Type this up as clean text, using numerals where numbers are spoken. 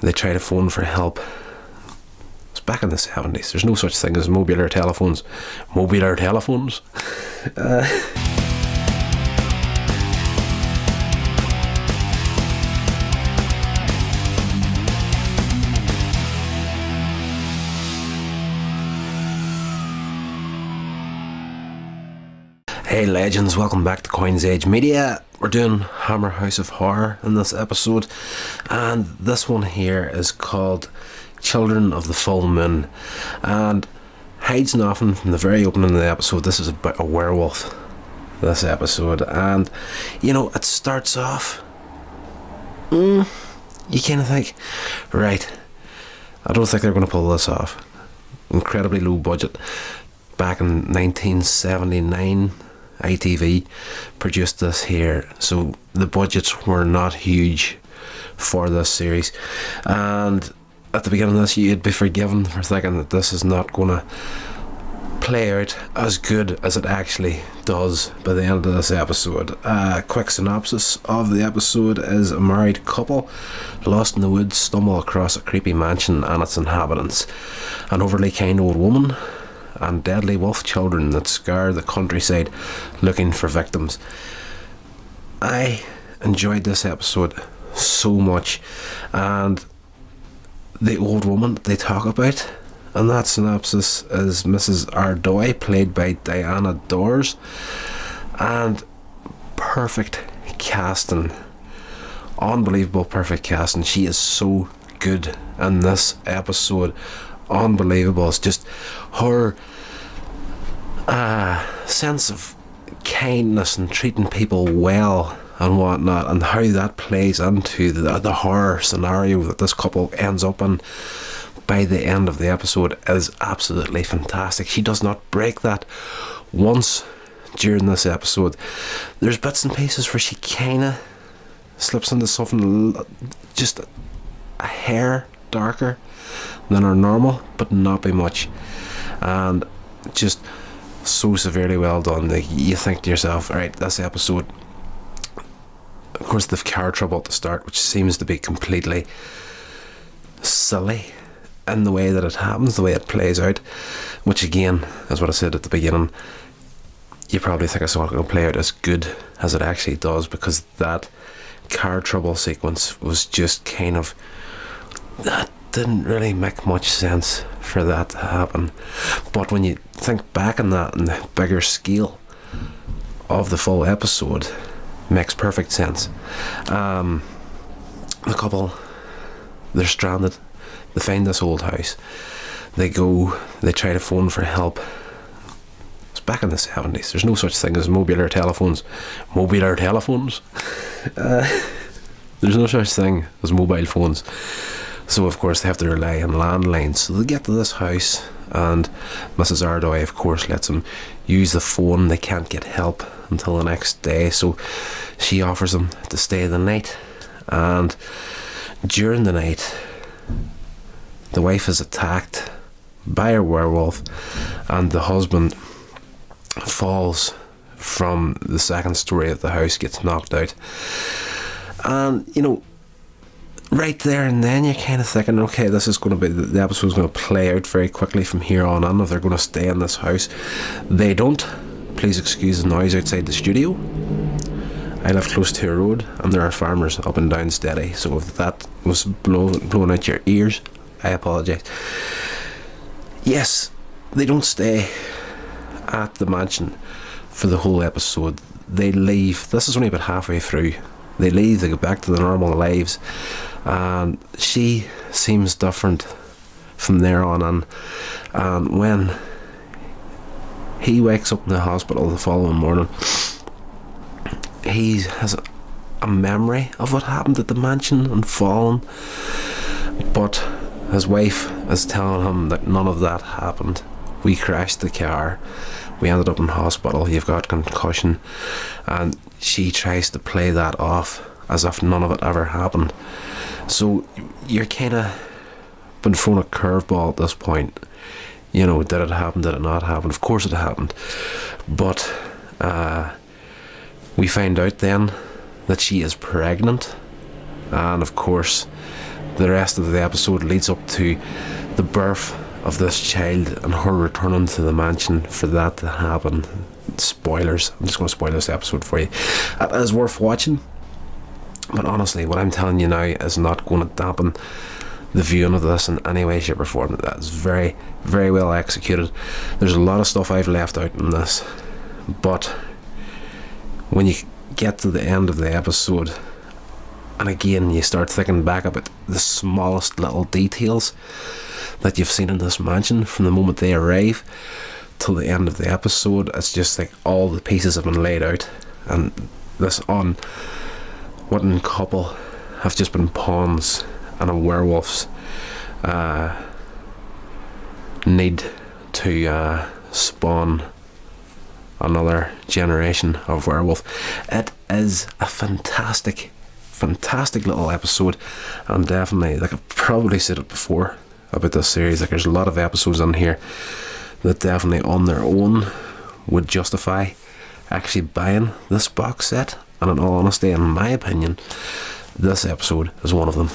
they try to phone for help. It's back in the 70s. There's no such thing as modular telephones. Modular telephones? Hey legends, welcome back to Coins Age Media. We're doing Hammer House of Horror in this episode, and this one here is called Children of the Full Moon, and hides nothing from the very opening of the episode. This is about a werewolf, this episode, and you know, it starts off, you kind of think, right, I don't think they're going to pull this off. Incredibly low budget. Back in 1979, ITV produced this here, so the budgets were not huge for this series, and at the beginning of this you'd be forgiven for thinking that this is not going to play out as good as it actually does by the end of this episode. Quick synopsis of the episode is: a married couple lost in the woods stumble across a creepy mansion and its inhabitants, an overly kind old woman, and deadly wolf children that scour the countryside looking for victims. I enjoyed this episode so much, and the old woman they talk about and that synopsis is Mrs. Ardoy, played by Diana Dors, and perfect casting, unbelievable perfect casting. She is so good in this episode, unbelievable. It's just her sense of kindness and treating people well and whatnot, and how that plays into the horror scenario that this couple ends up in by the end of the episode is absolutely fantastic. She does not break that once during this episode. There's bits and pieces where she kinda slips into something just a hair darker than her normal, but not by much, and just so severely well done. Like, you think to yourself, alright, this episode, of course they've car trouble at the start, which seems to be completely silly in the way that it happens, the way it plays out, which again, as what I said at the beginning, you probably think it's not going to play out as good as it actually does, because that car trouble sequence was just kind of, that didn't really make much sense for that to happen. But when you think back on that and the bigger scale of the full episode, makes perfect sense. The couple, they're stranded. They find this old house. They go, they try to phone for help. It's back in the 70s. There's no such thing as modular telephones. Modular telephones? There's no such thing as mobile phones. So of course they have to rely on landlines. So they get to this house, and Mrs. Ardoy of course lets them use the phone. They can't get help until the next day, so she offers them to stay the night. And during the night, the wife is attacked by a werewolf, and the husband falls from the second story of the house, gets knocked out. And you know, right there and then you're kind of thinking, okay, this is going to be, the episode's going to play out very quickly from here on in, if they're going to stay in this house. They don't. Please excuse the noise outside the studio. I live close to a road, and there are farmers up and down steady, so if that was blowing out your ears, I apologise. Yes, they don't stay at the mansion for the whole episode. They leave. This is only about halfway through. They leave, they go back to their normal lives, and she seems different from there on in. And when he wakes up in the hospital the following morning, he has a memory of what happened at the mansion and fallen, but his wife is telling him that none of that happened. We crashed the car, we ended up in hospital, you've got concussion, and she tries to play that off as if none of it ever happened. So you're kind of been thrown a curveball at this point. You know, did it happen, did it not happen? Of course it happened, but we find out then that she is pregnant, and of course the rest of the episode leads up to the birth of this child and her returning to the mansion for that to happen. Spoilers. I'm just going to spoil this episode for you. It is worth watching, but honestly, what I'm telling you now is not going to dampen the viewing of this in any way, shape or form. That's very, very well executed. There's a lot of stuff I've left out in this, but when you get to the end of the episode, and again you start thinking back about the smallest little details that you've seen in this mansion from the moment they arrive till the end of the episode, it's just like all the pieces have been laid out, and this unwitting couple have just been pawns and a werewolf's need to spawn another generation of werewolf. It is a fantastic little episode, and definitely, like I've probably said it before about this series, like there's a lot of episodes on here that definitely on their own would justify actually buying this box set, and in all honesty, in my opinion, this episode is one of them.